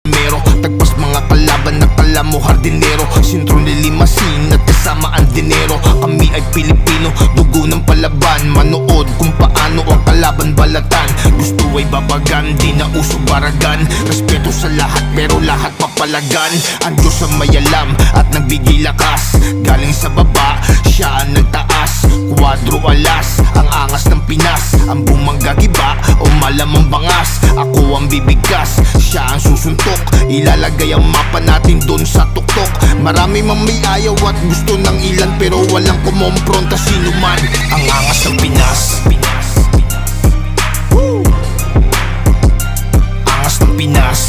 Mero, tagpas mga kalaban na kala mo hardinero. Sintro nilimasin at kasama ang dinero. Kami ay Pilipino, dugo ng palaban. Manood kung paano ang kalaban balatan. Gusto ay babagan, di na uso baragan. Respeto sa lahat pero lahat papalagan. Ang Diyos ang may alam at nagbigay lakas. Galing sa baba, siya ang nagtaas. Kwadro alas, ang angas ng Pinas. Ang bumangga giba o malamang bangas. Ako ang bibigkas, siya ang susuntok. Ilalagay ang mapa natin dun sa tuktok. Marami mang may ayaw at gusto ng ilan, pero walang kumompronta sino man. Ang angas ng Pinas. Woo! Angas ng Pinas.